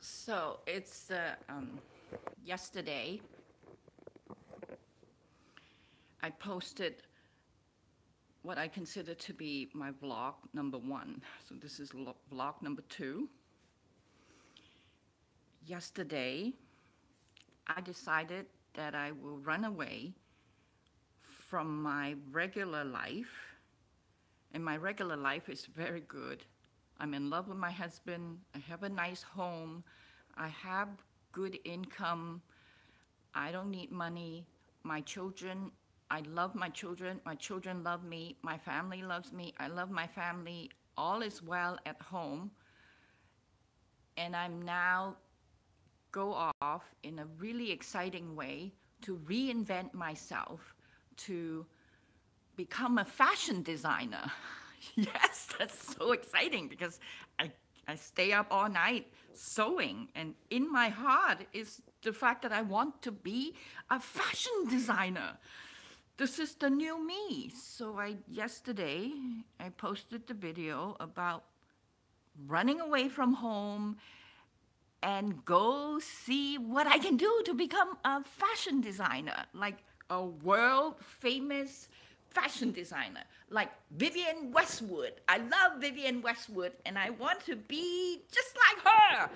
So it's yesterday I posted what I consider to be my vlog number 1. So this is vlog number 2. Yesterday I decided that I will run away from my regular life, and my regular life is very good. I'm in love with my husband. I have a nice home. I have good income. I don't need money. My children, I love my children. My children love me. My family loves me. I love my family. All is well at home. And I'm now go off in a really exciting way to reinvent myself, to become a fashion designer. Yes, that's so exciting because I stay up all night sewing, and in my heart is the fact that I want to be a fashion designer. This is the new me. So yesterday I posted the video about running away from home and go see what I can do to become a fashion designer, like a world famous fashion designer, like Vivienne Westwood. I love Vivienne Westwood and I want to be just like her.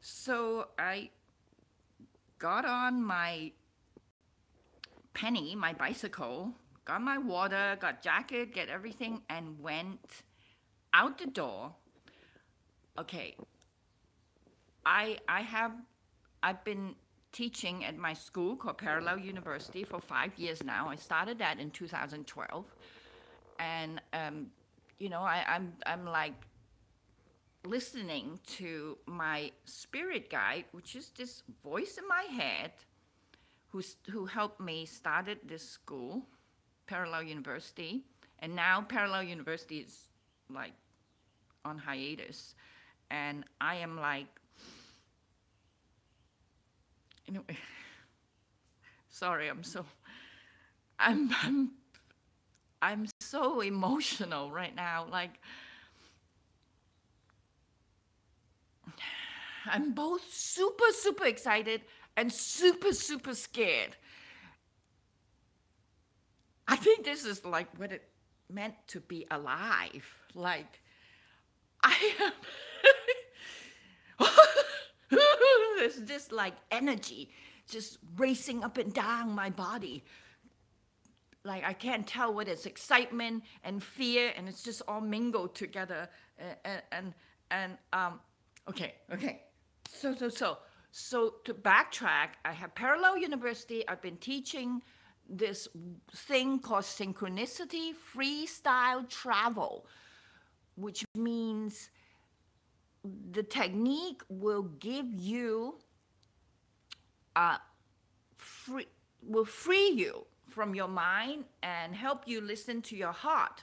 So I got on my penny, my bicycle, got my water, got jacket, get everything, and went out the door. Okay, I've been teaching at my school called Parallel University for 5 years now. I started that in 2012, and I'm like listening to my spirit guide, which is this voice in my head, who helped me started this school, Parallel University, and now Parallel University is like on hiatus, and I am like, sorry, I'm I'm so emotional right now. Like, I'm both super excited and super scared. I think this is like what it meant to be alive. Like, I am there's this like energy just racing up and down my body. Like, I can't tell what is excitement and fear, and it's just all mingled together. And okay. So to backtrack, I have Parallel University. I've been teaching this thing called Synchronicity freestyle travel, which means the technique will give you will free you from your mind and help you listen to your heart.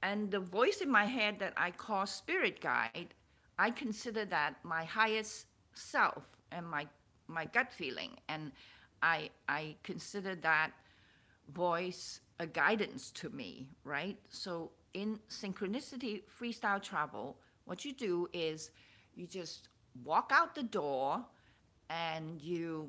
And the voice in my head that I call spirit guide, I consider that my highest self and my gut feeling. And I consider that voice a guidance to me, right? So in Synchronicity freestyle travel, what you do is you just walk out the door and you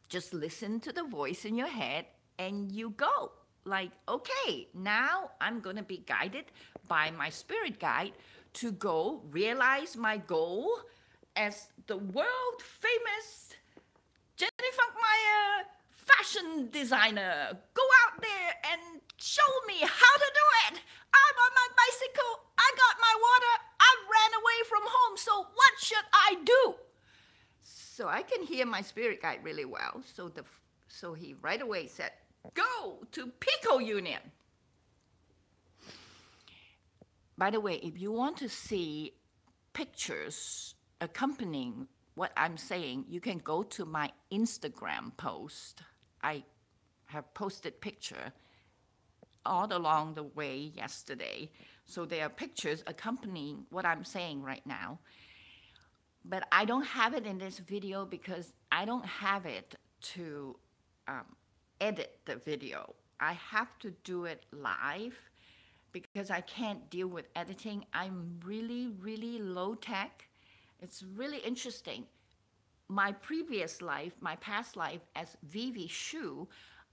just listen to the voice in your head and you go. Like, okay, now I'm going to be guided by my spirit guide to go realize my goal as the world famous Jenny Funkmeyer fashion designer. Go out there and show me how to do it. I'm on my bicycle. I got my water. I ran away from home. So what should I do? So I can hear my spirit guide really well. So he right away said, go to Pico Union. By the way, if you want to see pictures accompanying what I'm saying, you can go to my Instagram post. I have posted picture all along the way yesterday. So there are pictures accompanying what I'm saying right now. But I don't have it in this video because I don't have it to edit the video. I have to do it live because I can't deal with editing. I'm really low tech It's really interesting. My previous life, my past life as Vivi Shu,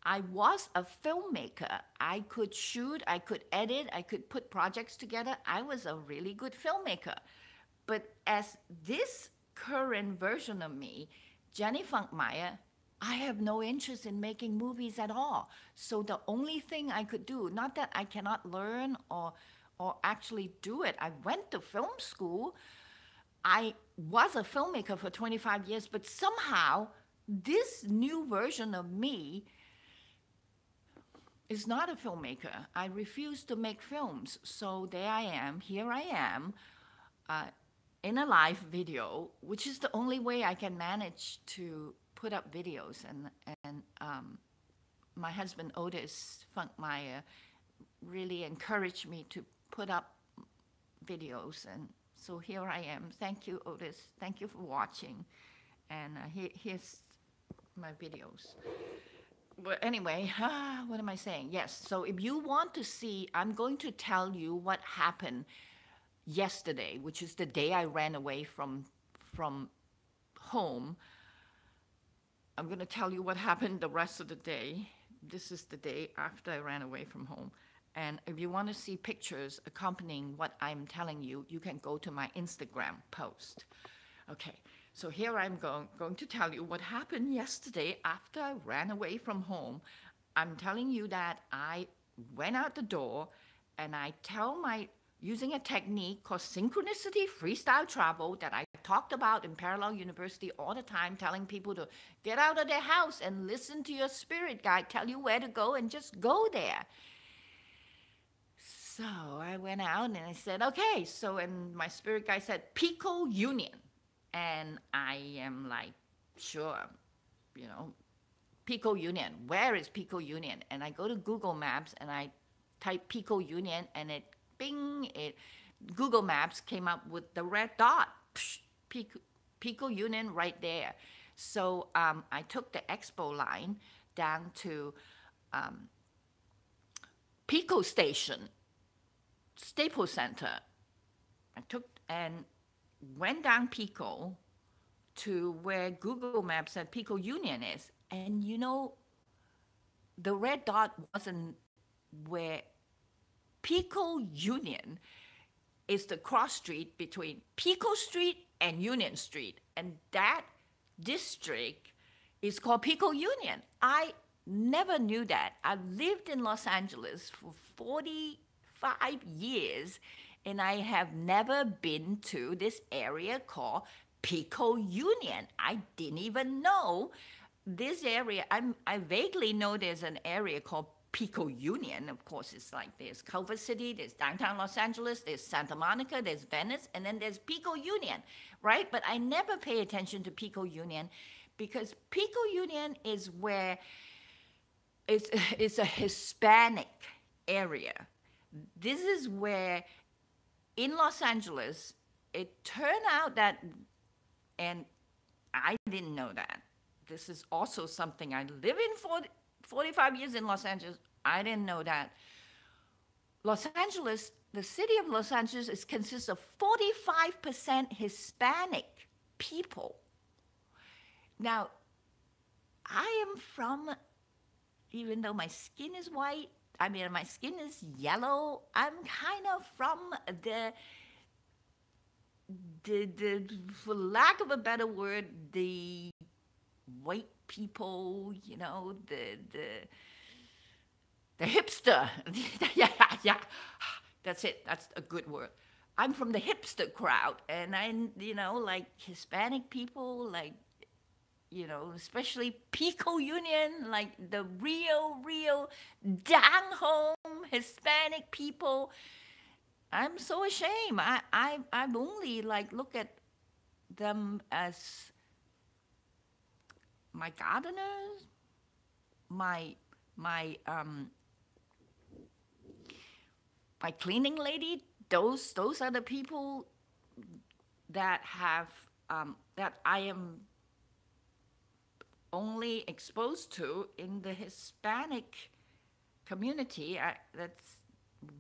I was a filmmaker. I could shoot, I could edit, I could put projects together. I was a really good filmmaker. But as this current version of me, Jenny Funkmeyer, I have no interest in making movies at all. So the only thing I could do, not that I cannot learn or actually do it. I went to film school. I was a filmmaker for 25 years, but somehow this new version of me is not a filmmaker. I refuse to make films. So there I am, here I am, uh, in a live video, which is the only way I can manage to put up videos. And my husband, Otis Funkmeyer, really encouraged me to put up videos. And so here I am. Thank you, Otis. Thank you for watching. And here's my videos. But anyway, what am I saying? Yes, so if you want to see, I'm going to tell you what happened yesterday, which is the day I ran away from home. I'm going to tell you what happened the rest of the day. This is the day after I ran away from home. And if you want to see pictures accompanying what I'm telling you, you can go to my Instagram post. Okay, so here I'm going to tell you what happened yesterday after I ran away from home. I'm telling you that I went out the door and I tell my, using a technique called Synchronicity freestyle travel that I talked about in Parallel University all the time, telling people to get out of their house and listen to your spirit guide, tell you where to go and just go there. So I went out and I said, okay. So, and my spirit guide said, Pico Union. And I am like, sure, you know, Pico Union. Where is Pico Union? And I go to Google Maps and I type Pico Union and it, bing, it, Google Maps came up with the red dot. Psh, Pico Union right there. So I took the expo line down to Pico Station, Staples Center. I took and went down Pico to where Google Maps said Pico Union is. And you know, the red dot wasn't where Pico Union is the cross street between Pico Street and Union Street. And that district is called Pico Union. I never knew that. I lived in Los Angeles for 45 years and I have never been to this area called Pico Union. I didn't even know this area. I vaguely know there's an area called Pico Union. Of course, it's like there's Culver City, there's downtown Los Angeles, there's Santa Monica, there's Venice, and then there's Pico Union, right? But I never pay attention to Pico Union because Pico Union is where it's a Hispanic area. This is where in Los Angeles, it turned out that, and I didn't know that. This is also something I live in for 45 years in Los Angeles. I didn't know that. Los Angeles, the city of Los Angeles consists of 45% Hispanic people. Now, I am from, even though my skin is white, I mean, my skin is yellow, I'm kind of from the for lack of a better word, the white people, you know, the hipster. yeah, that's it. That's a good word. I'm from the hipster crowd, and you know, like Hispanic people, like, you know, especially Pico Union, like the real down home Hispanic people. I'm so ashamed. I'm only like look at them as my gardeners, my my cleaning lady. Those are the people that have that I am only exposed to in the Hispanic community. That's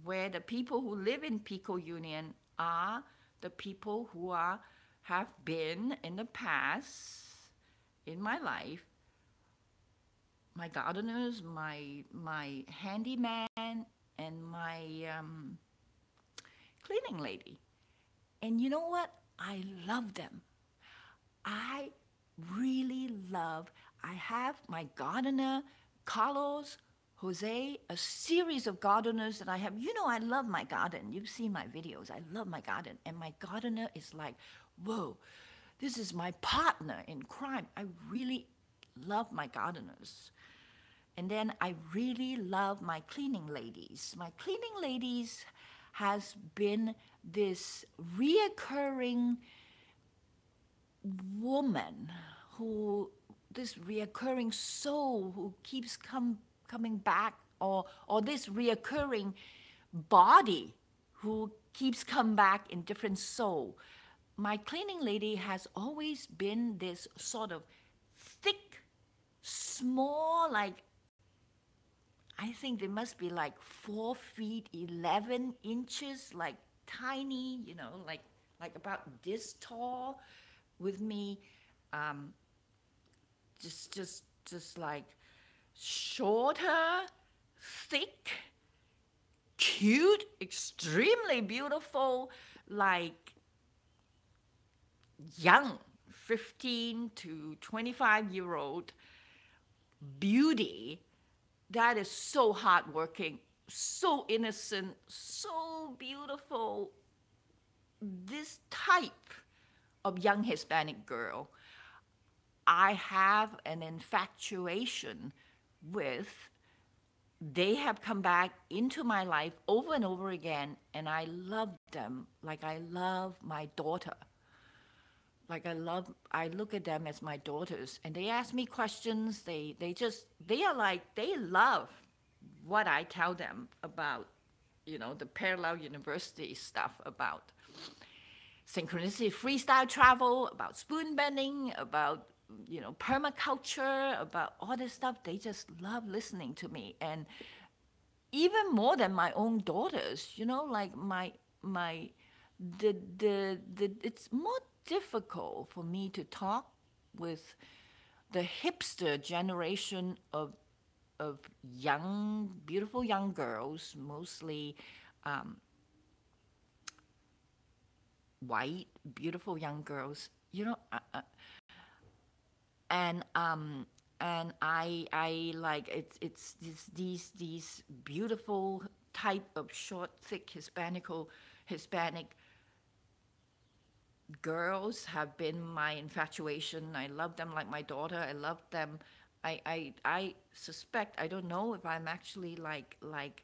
where the people who live in Pico Union are the people who are have been in the past in my life my gardeners, my handyman, and my cleaning lady. And you know what? I love them. I really love. I have my gardener, Carlos, Jose, a series of gardeners that I have. You know, I love my garden. You've seen my videos. I love my garden. And my gardener is like, whoa, this is my partner in crime. I really love my gardeners. And then I really love my cleaning ladies. My cleaning ladies has been this reoccurring woman who, this reoccurring soul who keeps coming back, or this reoccurring body who keeps coming back in different soul. My cleaning lady has always been this sort of thick, small, like I think they must be like 4 feet 11 inches, like tiny, like about this tall, with me, um, just like shorter, thick, cute, extremely beautiful, like young, 15 to 25-year-old beauty that is so hardworking, so innocent, so beautiful. This type of young Hispanic girl, I have an infatuation with. They have come back into my life over and over again, and I love them like I love my daughter. I look at them as my daughters, and they ask me questions. They love what I tell them about, the parallel university stuff, about synchronicity, freestyle travel, about spoon bending, about, permaculture, about all this stuff. They just love listening to me. And even more than my own daughters, like my the it's more difficult for me to talk with the hipster generation of young, beautiful young girls, mostly white, beautiful young girls. And I like it's these beautiful type of short, thick Hispanic girls have been my infatuation. I love them like my daughter. I love them. I suspect, I don't know if I'm actually like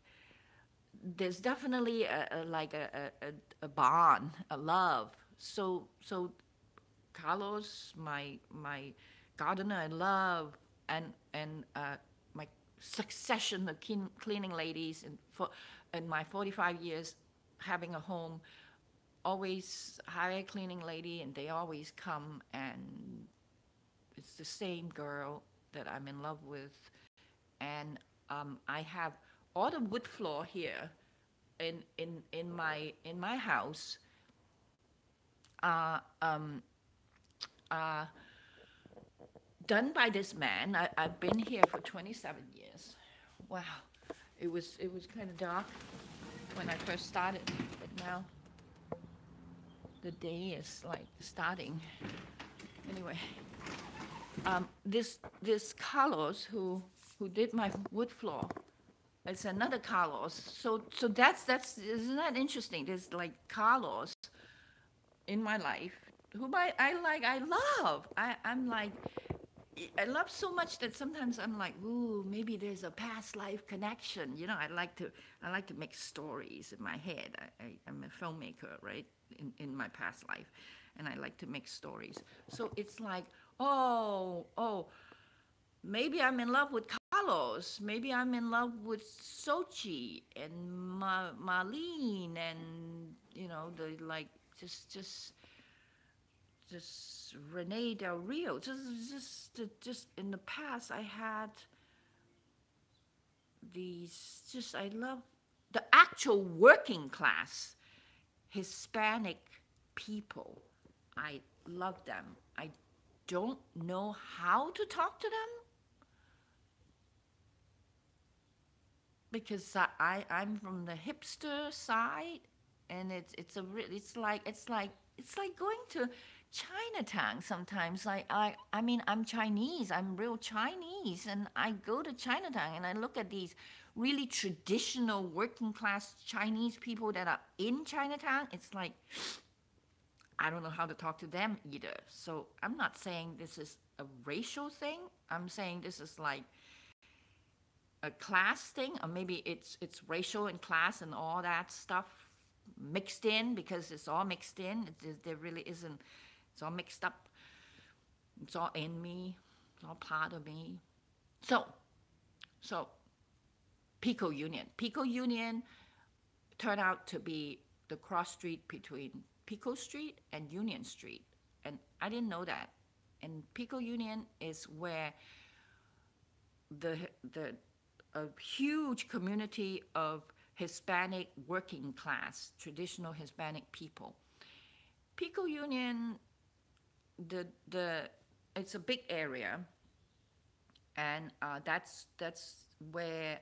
there's definitely a bond, a love. So Carlos, my gardener, I love, and my succession of cleaning ladies, in my 45 years having a home, always hire a cleaning lady, and they always come, and it's the same girl that I'm in love with. And I have all the wood floor here in my house. Uh, um, uh, Done by this man. I've been here for 27 years. Wow, it was kind of dark when I first started, but now the day is like starting. Anyway, this Carlos who did my wood floor. It's another Carlos. So that's isn't that interesting? There's like Carlos in my life whom I love. I'm like, I love so much that sometimes I'm like, ooh, maybe there's a past life connection. I like to make stories in my head. I'm a filmmaker, right? In my past life, and I like to make stories. So it's like, oh, maybe I'm in love with Carlos. Maybe I'm in love with Sochi and Marlene, and the like just Renee Del Rio. Just in the past, I had these. Just I love the actual working class Hispanic people. I love them. I don't know how to talk to them because I'm from the hipster side, and it's like going to Chinatown sometimes. I mean, I'm Chinese. I'm real Chinese, and I go to Chinatown and I look at these really traditional working class Chinese people that are in Chinatown. It's like I don't know how to talk to them either. So I'm not saying this is a racial thing. I'm saying this is like a class thing, or maybe it's racial and class and all that stuff mixed in because it's all mixed in. There really isn't. It's all mixed up. It's all in me. It's all part of me. So, so Pico Union. Pico Union turned out to be the cross street between Pico Street and Union Street, and I didn't know that. And Pico Union is where the a huge community of Hispanic working class, traditional Hispanic people. Pico Union, the it's a big area, and that's where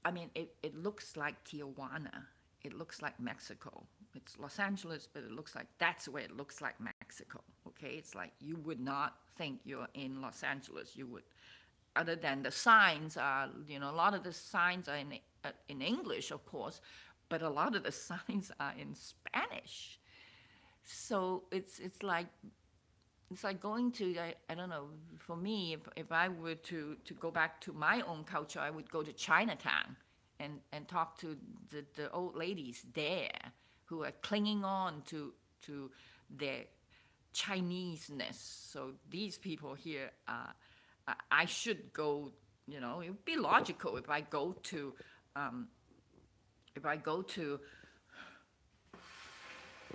I mean it looks like Tijuana. It looks like Mexico. It's Los Angeles, but it looks like that's where it looks like Mexico. Okay, it's like you would not think you're in Los Angeles. You would, other than the signs are, a lot of the signs are in English, of course, but a lot of the signs are in Spanish. So it's like going to I don't know, for me, if I were to go back to my own culture, I would go to Chinatown and talk to the old ladies there who are clinging on to their Chineseness. So these people here, I should go. It would be logical if I go to um, if I go to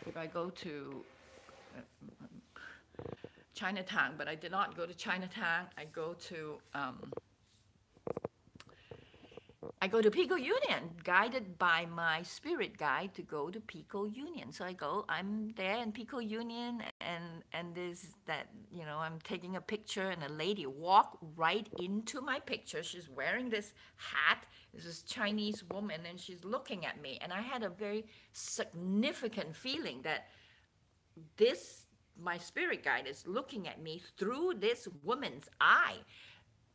if I go to Chinatown, but I did not go to Chinatown. I go to Pico Union, guided by my spirit guide to go to Pico Union. So I'm there in Pico Union, and there's that, I'm taking a picture, and a lady walked right into my picture. She's wearing this hat. There's this Chinese woman, and she's looking at me. And I had a very significant feeling that my spirit guide is looking at me through this woman's eye.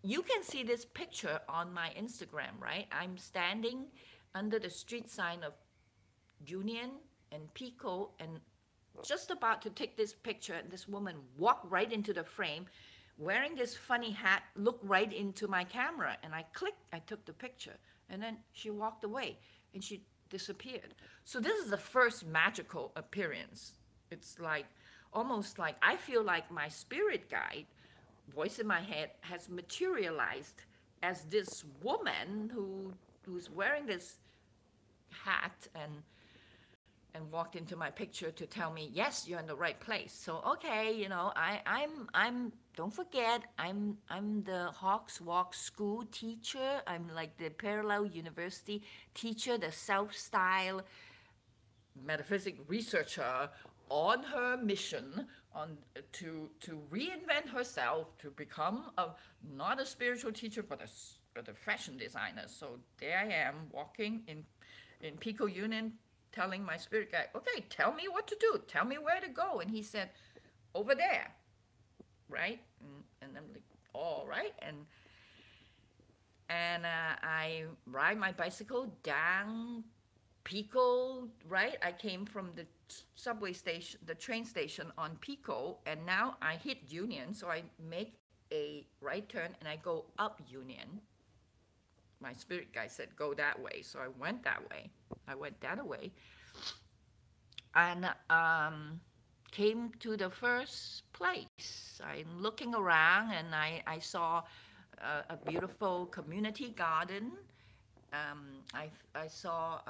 You can see this picture on my Instagram, right? I'm standing under the street sign of Union and Pico, and just about to take this picture, and this woman walked right into the frame wearing this funny hat, looked right into my camera, and I clicked, I took the picture, and then she walked away and she disappeared. So this is the first magical appearance. It's like almost like I feel like my spirit guide voice in my head has materialized as this woman who's wearing this hat and walked into my picture to tell me, yes, you're in the right place. So okay, I'm don't forget, I'm the Hawks Walk school teacher. I'm like the parallel university teacher, the self-style metaphysic researcher on her mission to reinvent herself, to become not a spiritual teacher but a fashion designer. So there I am walking in Pico Union, telling my spirit guide, okay, tell me what to do, tell me where to go. And he said, over there, right? And I'm like, all right. And I ride my bicycle down Pico, right? I came from the subway station, the train station on Pico, and now I hit Union, so I make a right turn and I go up Union. My spirit guide said, go that way, so I went that way. I went that way, and came to the first place. I'm looking around, and I saw a beautiful community garden. I saw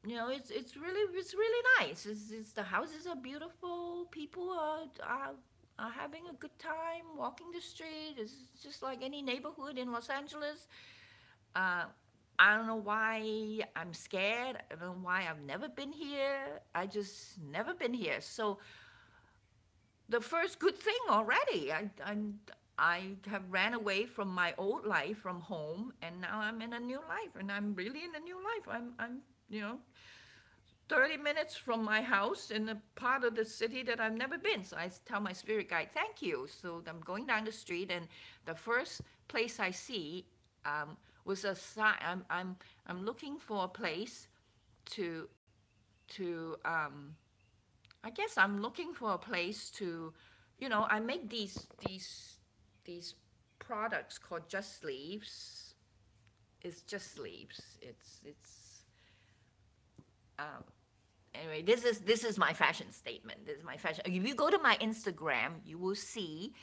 it's really nice. The houses are beautiful. People are having a good time walking the street. It's just like any neighborhood in Los Angeles. I don't know why I'm scared. I don't know why I've never been here. I just never been here. So the first good thing already. I have ran away from my old life, from home, and now I'm in a new life, and I'm really in a new life. I'm you know 30 minutes from my house in a part of the city that I've never been. So I tell my spirit guide, thank you. So I'm going down the street, and the first place I see was a sign. I'm looking for a place to to I guess I'm looking for a place to, I make these products called Just Sleeves. It's Just Sleeves. It's um, anyway. This is my fashion statement. This is my fashion. If you go to my Instagram, you will see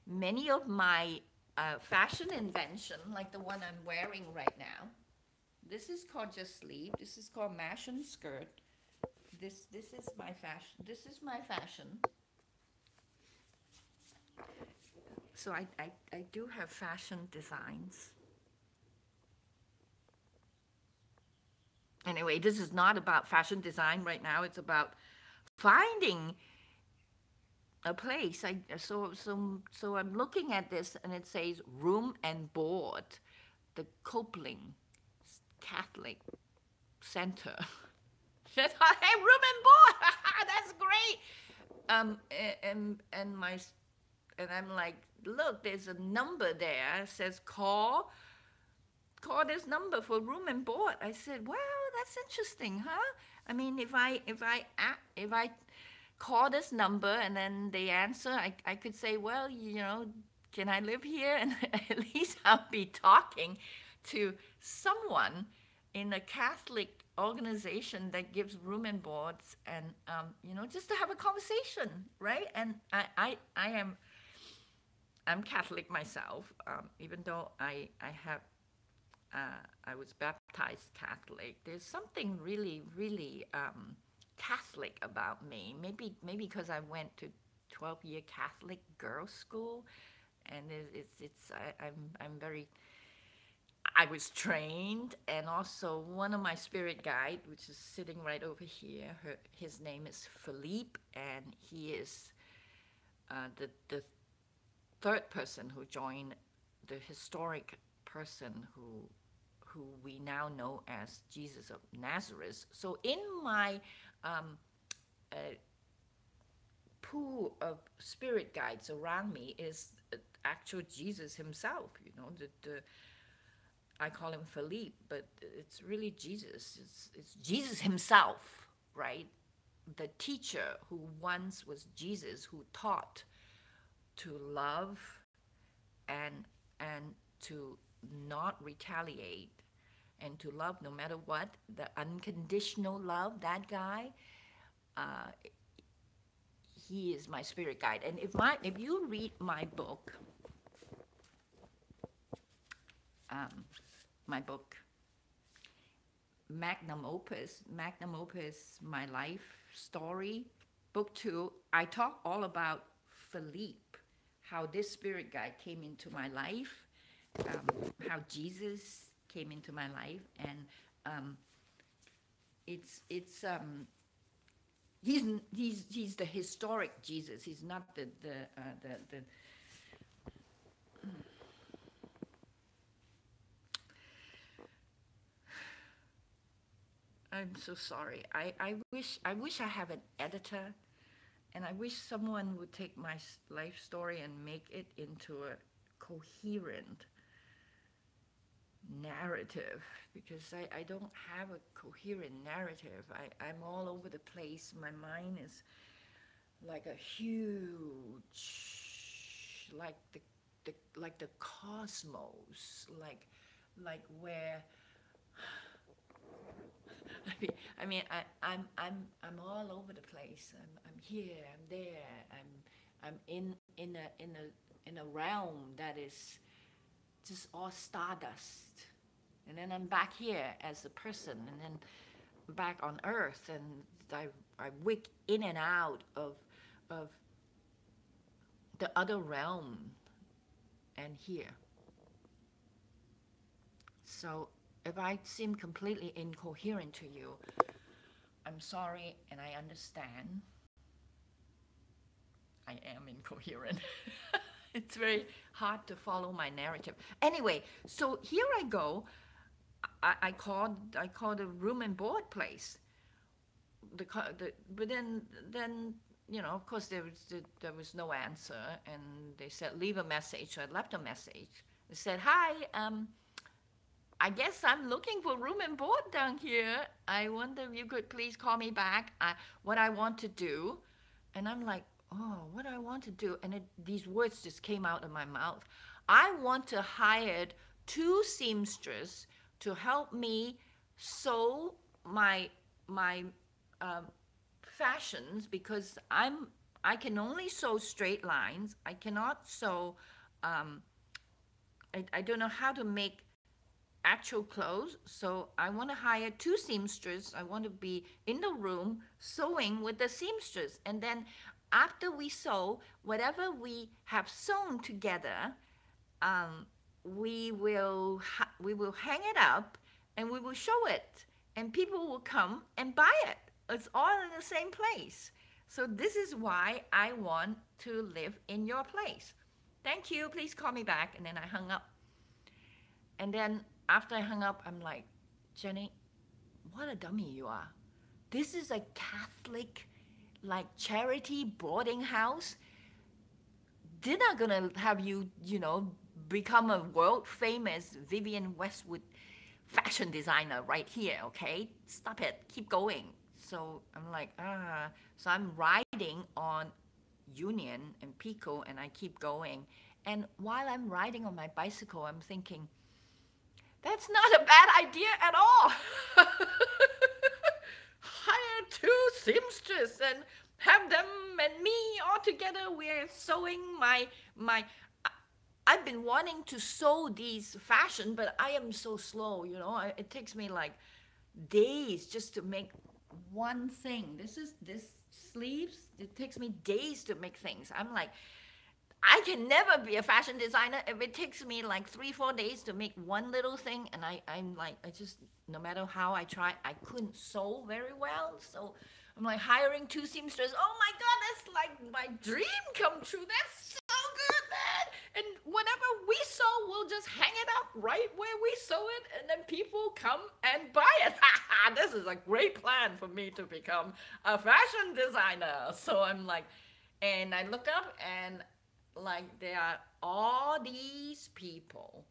many of my fashion invention, like the one I'm wearing right now. This is called Just Sleeve. This is called Mash and Skirt. This is my fashion. This is my fashion. So I do have fashion designs. Anyway, this is not about fashion design right now. It's about finding a place. So I'm looking at this, and it says room and board, the Copeland Catholic Center. That's hey, room and board. That's great. And my and I'm like, look, there's a number there. It says call this number for room and board. I said, well, that's interesting, huh? I mean, if I call this number and then they answer, I could say, well, can I live here? And at least I'll be talking to someone in a Catholic organization that gives room and boards, and just to have a conversation, right? And I'm Catholic myself, even though I was baptized Catholic. There's something really, really Catholic about me. Maybe because I went to 12-year Catholic girls' school, and I'm very. I was trained, and also one of my spirit guide, which is sitting right over here. His name is Philippe, and he is the third person who joined the historic person who we now know as Jesus of Nazareth. So in my uh, pool of spirit guides around me is actual Jesus himself. I call him Philippe, but it's really Jesus. It's Jesus himself, right? The teacher who once was Jesus, who taught to love and to not retaliate, and to love no matter what, the unconditional love. That guy, uh, he is my spirit guide. And if you read my book, um, my book, Magnum Opus, My Life Story, Book 2, I talk all about Philippe, how this spirit guide came into my life, how Jesus came into my life, and it's he's the historic Jesus. He's not the I'm so sorry. I wish I have an editor, and I wish someone would take my life story and make it into a coherent narrative, because I don't have a coherent narrative. I'm all over the place. My mind is like a huge, like the cosmos, like where I'm all over the place. I'm here. I'm there. I'm in a realm that is just all stardust, and then I'm back here as a person, and then back on Earth, and I wig in and out of the other realm and here. So If I seem completely incoherent to you, I'm sorry and I understand. I am incoherent. It's very hard to follow my narrative. Anyway, so here I go. I called a room and board place. But then of course there was no answer, and they said leave a message. So I left a message. They said, hi, I guess I'm looking for room and board down here. I wonder if you could please call me back. What I want to do. And I'm like, oh, what do I want to do? And these words just came out of my mouth. I want to hire two seamstresses to help me sew my fashions, because I can only sew straight lines. I cannot sew. I don't know how to make actual clothes. So I want to hire two seamstresses. I want to be in the room sewing with the seamstress. And then after we sew, whatever we have sewn together, we will hang it up and we will show it. And people will come and buy it. It's all in the same place. So this is why I want to live in your place. Thank you. Please call me back. And then I hung up. And then after I hung up, I'm like, Jenny, what a dummy you are. This is a Catholic, like, charity boarding house. They're not gonna have you, become a world famous Vivienne Westwood fashion designer right here, okay? Stop it. Keep going. So I'm like, So I'm riding on Union and Pico, and I keep going. And while I'm riding on my bicycle, I'm thinking, that's not a bad idea at all. Hire two seamstresses and have them and me all together. We're sewing my. I've been wanting to sew these fashion, but I am so slow. It takes me like days just to make one thing. This sleeves. It takes me days to make things. I'm like, I can never be a fashion designer if it takes me like 3-4 days to make one little thing. And I'm like, no matter how I try, I couldn't sew very well. So I'm like hiring two seamstresses. Oh my God, that's like my dream come true. That's so good, man. And whatever we sew, we'll just hang it up right where we sew it. And then people come and buy it. This is a great plan for me to become a fashion designer. So I'm like, and I look up and like there are all these people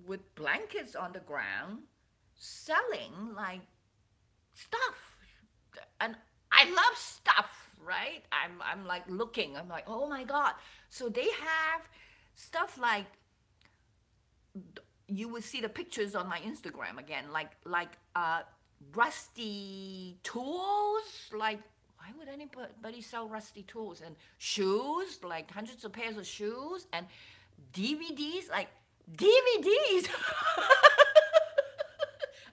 with blankets on the ground selling like stuff, and I love stuff, right? I'm like looking, I'm like, oh my God. So they have stuff like, you will see the pictures on my Instagram again, like rusty tools, like, why would anybody sell rusty tools? And shoes, like hundreds of pairs of shoes, and DVDs, like DVDs,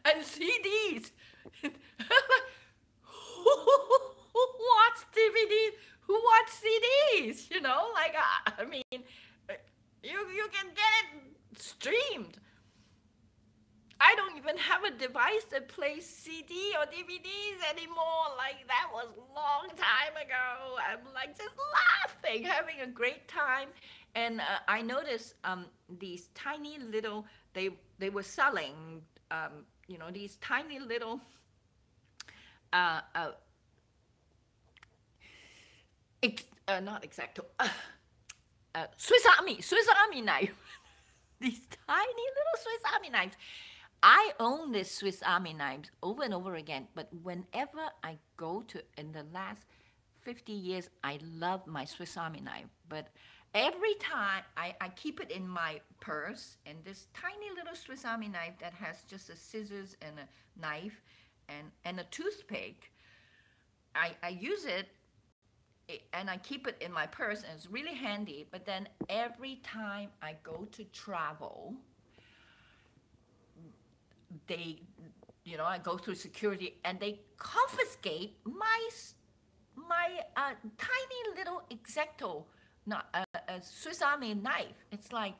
and CDs. Who watch DVDs? Who watch CDs? I mean, you can get it streamed. I don't even have a device that plays CD or DVDs anymore. Like, that was a long time ago. I'm like just laughing, having a great time. And I noticed these tiny little, they were selling, these tiny little, not exacto, Swiss Army knife. These tiny little Swiss Army knives. I own this Swiss Army knives over and over again, but whenever I go to, in the last 50 years, I love my Swiss Army knife. But every time I keep it in my purse, and this tiny little Swiss Army knife that has just a scissors and a knife and a toothpick, I use it and I keep it in my purse, and it's really handy. But then every time I go to travel, I go through security and they confiscate my tiny little Exacto, not a Swiss Army knife. It's like,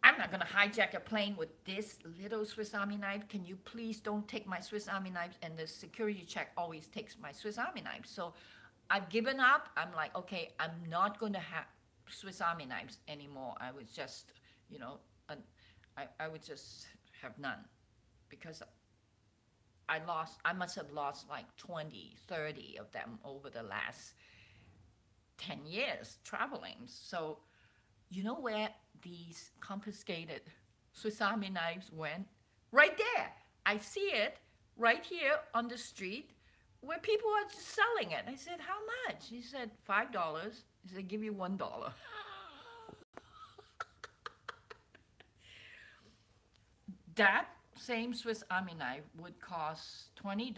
I'm not gonna hijack a plane with this little Swiss Army knife. Can you please don't take my Swiss Army knives? And the security check always takes my Swiss Army knives. So I've given up. I'm like, okay, I'm not gonna have Swiss Army knives anymore. I would just, you know, I would just have none, because I must have lost like 20, 30 of them over the last 10 years traveling. So you know where these confiscated Swiss Army knives went? Right there. I see it right here on the street where people are selling it. I said, how much? He said, $5. He said, give you $1. That same Swiss Army knife would cost $20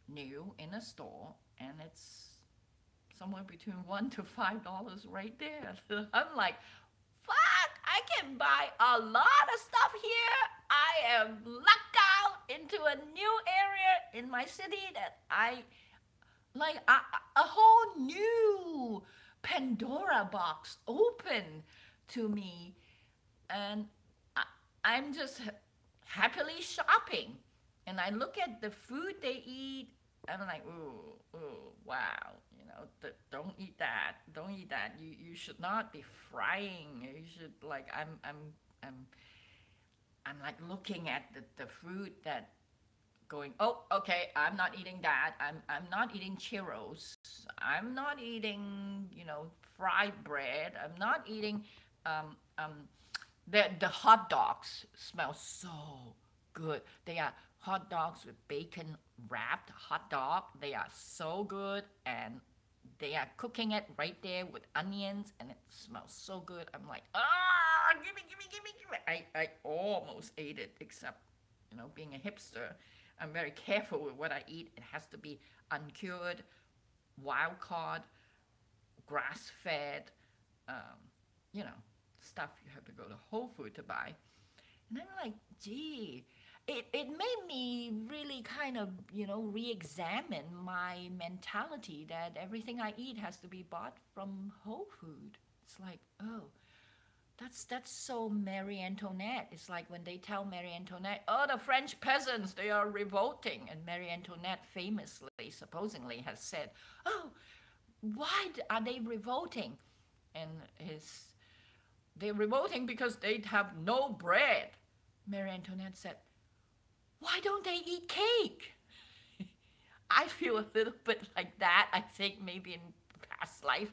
new in a store, and it's somewhere between $1 to $5 right there. So I'm like, fuck, I can buy a lot of stuff here. I am lucked out into a new area in my city that I like a whole new Pandora box open to me, and I'm just happily shopping. And I look at the food they eat, I'm like, ooh, wow, don't eat that. Don't eat that. You should not be frying. You should like I'm like looking at the food that going, oh, okay, I'm not eating that. I'm not eating churros. I'm not eating, fried bread. I'm not eating the hot dogs smell so good. They are hot dogs with bacon wrapped hot dog. They are so good, and they are cooking it right there with onions, and it smells so good. I'm like, give me, give me, give me, give me. I almost ate it, except, being a hipster, I'm very careful with what I eat. It has to be uncured, wild caught, grass fed, you know, stuff you have to go to Whole Food to buy. And I'm like, gee, it made me really kind of, re-examine my mentality that everything I eat has to be bought from Whole Food. It's like, oh, that's so Marie Antoinette. It's like when they tell Marie Antoinette, oh, the French peasants, they are revolting. And Marie Antoinette famously, supposedly, has said, oh, why are they revolting? And they're revolting because they have no bread. Marie Antoinette said, why don't they eat cake? I feel a little bit like that. I think maybe in past life,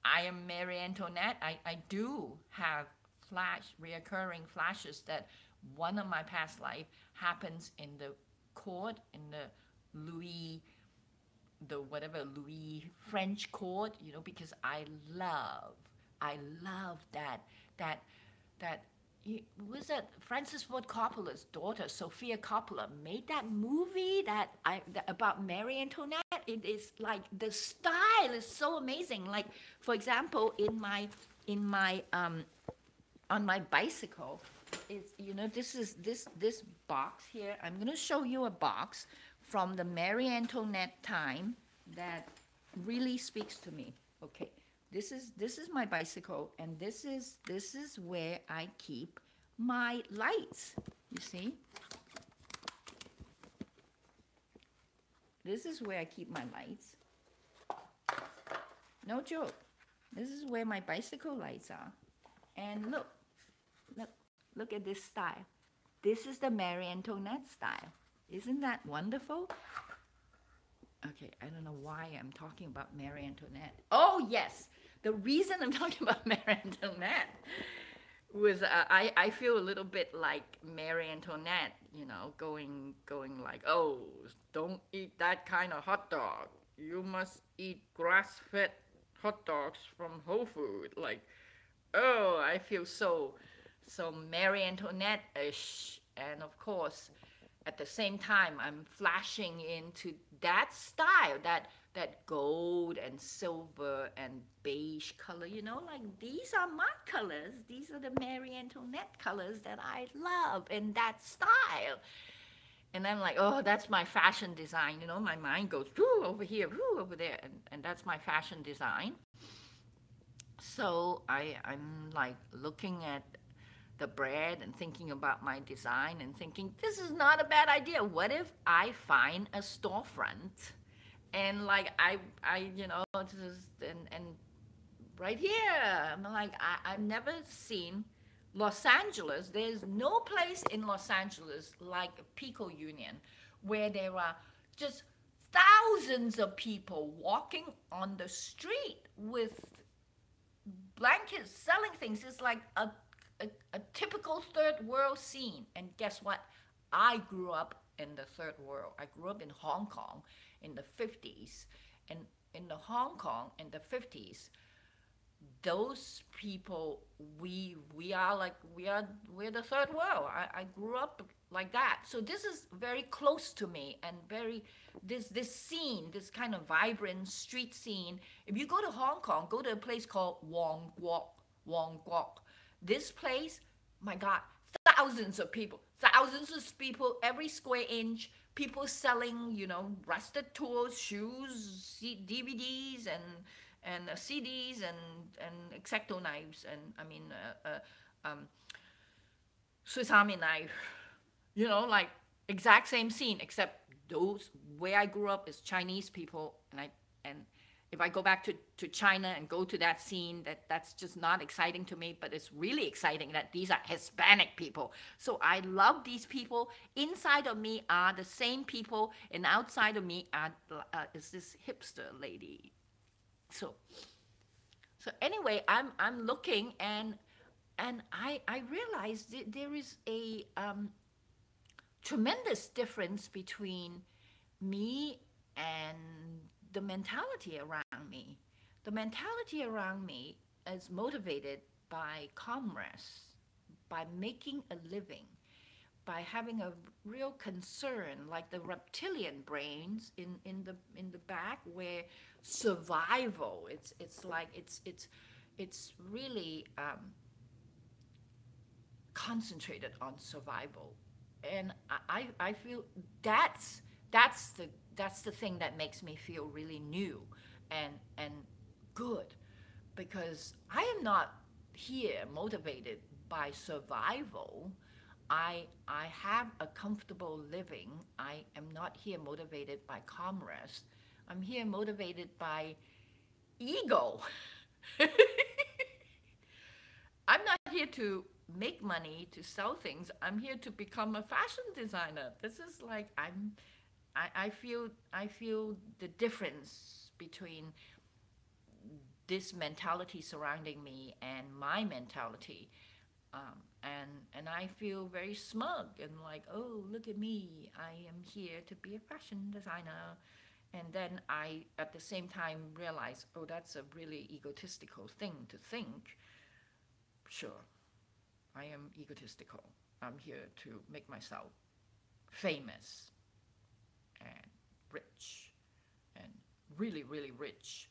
I am Marie Antoinette. I do have reoccurring flashes that one of my past life happens in the court, in the Louis French court, because I love that was that Francis Ford Coppola's daughter, Sophia Coppola, made that movie about Marie Antoinette. It is like the style is so amazing. Like, for example, in my on my bicycle, is this box here. I'm going to show you a box from the Marie Antoinette time that really speaks to me. Okay. This is my bicycle, and this is where I keep my lights. You see? This is where I keep my lights. No joke. This is where my bicycle lights are. And look at this style. This is the Marie Antoinette style. Isn't that wonderful? Okay, I don't know why I'm talking about Marie Antoinette. Oh, yes. The reason I'm talking about Marie Antoinette was I feel a little bit like Marie Antoinette, going like, oh, don't eat that kind of hot dog. You must eat grass-fed hot dogs from Whole Food. Like, oh, I feel so Marie Antoinette-ish. And of course, at the same time, I'm flashing into that style, that gold and silver and beige color, like these are my colors. These are the Marie Antoinette colors that I love in that style. And I'm like, oh, that's my fashion design. My mind goes, whoo, over here, whoo, over there. And that's my fashion design. So I'm like looking at the bread and thinking about my design and thinking, this is not a bad idea. What if I find a storefront and like I just, and right here, I'm like, I've never seen Los Angeles. There's no place in Los Angeles like Pico Union where there are just thousands of people walking on the street with blankets selling things. It's like a typical third world scene. And guess what? I grew up in the third world. I grew up in Hong Kong in the 50s. And in the Hong Kong in the 50s, those people, we are like we're the third world. I grew up like that, so this is very close to me, and very this scene, this kind of vibrant street scene. If you go to Hong Kong, go to a place called Wong Guok. This place, my God, thousands of people every square inch, people selling, rusted tools, shoes, DVDs, and CDs, and X-Acto knives, and I mean Swiss Army knife. Like exact same scene, except those where I grew up is Chinese people, and if I go back to China and go to that scene, that's just not exciting to me, but it's really exciting that these are Hispanic people. So I love these people. Inside of me are the same people, and outside of me is this hipster lady. So anyway, I'm looking, and I realized there is a tremendous difference between me and the mentality around me. The mentality around me is motivated by commerce, by making a living, by having a real concern, like the reptilian brains in the back, where survival. It's really concentrated on survival, and I feel that's the thing that makes me feel really new and good, because I am not here motivated by survival. I have a comfortable living. I am not here motivated by commerce. I'm here motivated by ego. I'm not here to make money, to sell things. I'm here to become a fashion designer. This is like I feel the difference between this mentality surrounding me and my mentality. And I feel very smug and like, oh, look at me, I am here to be a fashion designer. And then I, at the same time, realize, oh, that's a really egotistical thing to think. Sure, I am egotistical. I'm here to make myself famous and rich, and really, really rich,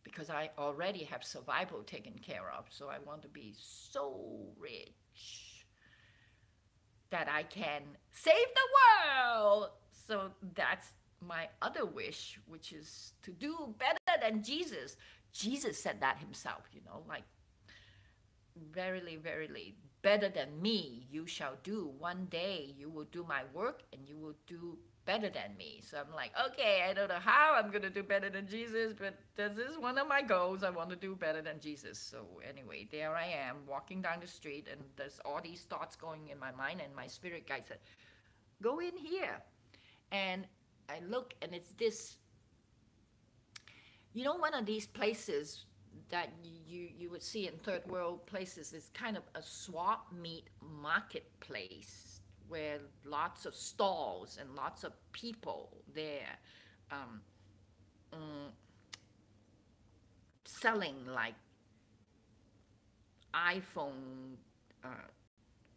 because I already have survival taken care of. So I want to be so rich that I can save the world. So that's my other wish, which is to do better than Jesus. Jesus said that himself, like, verily, verily, better than me you shall do. One day you will do my work and you will do better than me. So I'm like, okay, I don't know how I'm going to do better than Jesus, but this is one of my goals. I want to do better than Jesus. So anyway, there I am walking down the street, and there's all these thoughts going in my mind, and my spirit guide said, go in here. And I look, and it's this, one of these places that you would see in third world places is kind of a swap meet marketplace, where lots of stalls and lots of people there, um, mm, selling like iPhone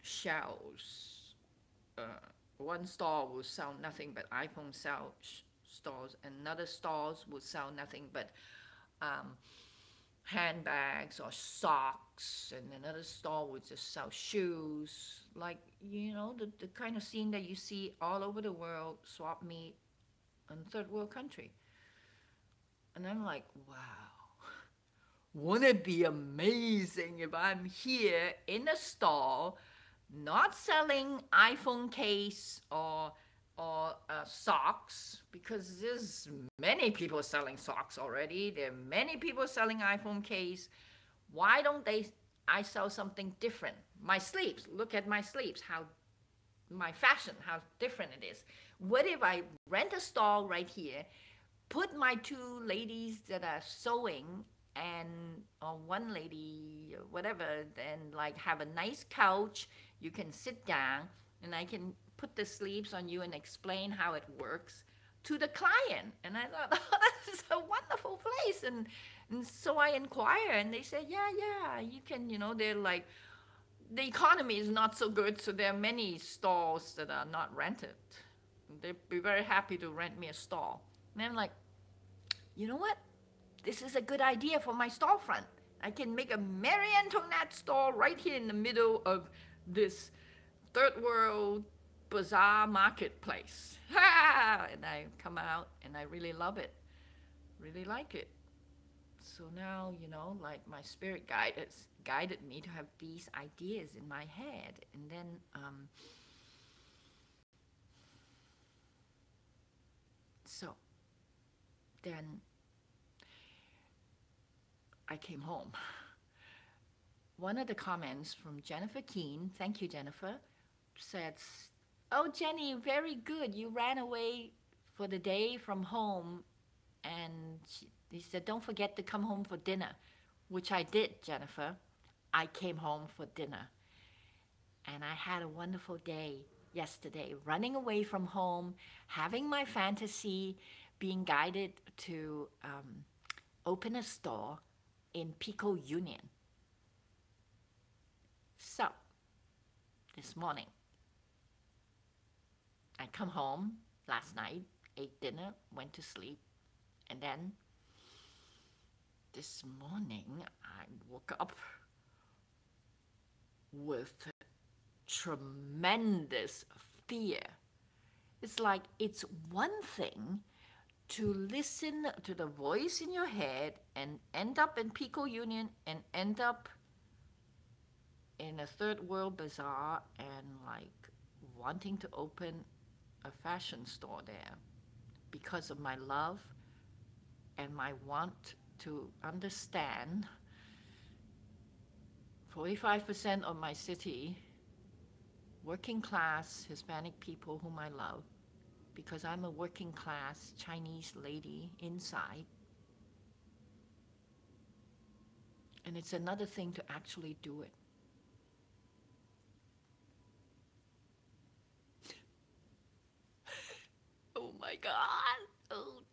shells. Uh, One stall will sell nothing but iPhone stalls, and another stalls will sell nothing but um, handbags or socks, and another store would just sell shoes. Like, the kind of scene that you see all over the world, swap meet in third world country. And I'm like, wow, Wouldn't it be amazing if I'm here in a stall, not selling iPhone case or socks, because there's many people selling socks already. There are many people selling iPhone case. Why don't they? I sell something different. My sleeves. Look at my sleeves. How my fashion. How different it is. What if I rent a stall right here? Put my two ladies that are sewing and or one lady or whatever, and like have a nice couch. You can sit down and I can put the sleeves on you and explain how it works to the client. And I thought, oh, this is a wonderful place. And so I inquire and they say, yeah, you can, they're like, the economy is not so good, so there are many stalls that are not rented. They'd be very happy to rent me a stall. And I'm like, you know what? This is a good idea for my storefront. I can make a Marie Antoinette store right here in the middle of this third world bazaar marketplace. Ha! And I come out and I really love it. Really like it. So now, like my spirit guide has guided me to have these ideas in my head. And then so then I came home. One of the comments from Jennifer Keene, thank you, Jennifer, said, "Oh, Jenny, very good. You ran away for the day from home." And he said, "Don't forget to come home for dinner," which I did, Jennifer. I came home for dinner. And I had a wonderful day yesterday, running away from home, having my fantasy, being guided to open a store in Pico Union. So, this morning, I come home last night, ate dinner, went to sleep, and then this morning I woke up with tremendous fear. It's like it's one thing to listen to the voice in your head and end up in Pico Union and end up in a third world bazaar and like wanting to open a fashion store there because of my love and my want to understand 45% of my city, working class Hispanic people whom I love, because I'm a working class Chinese lady inside. And it's another thing to actually do it. Oh my God. Oh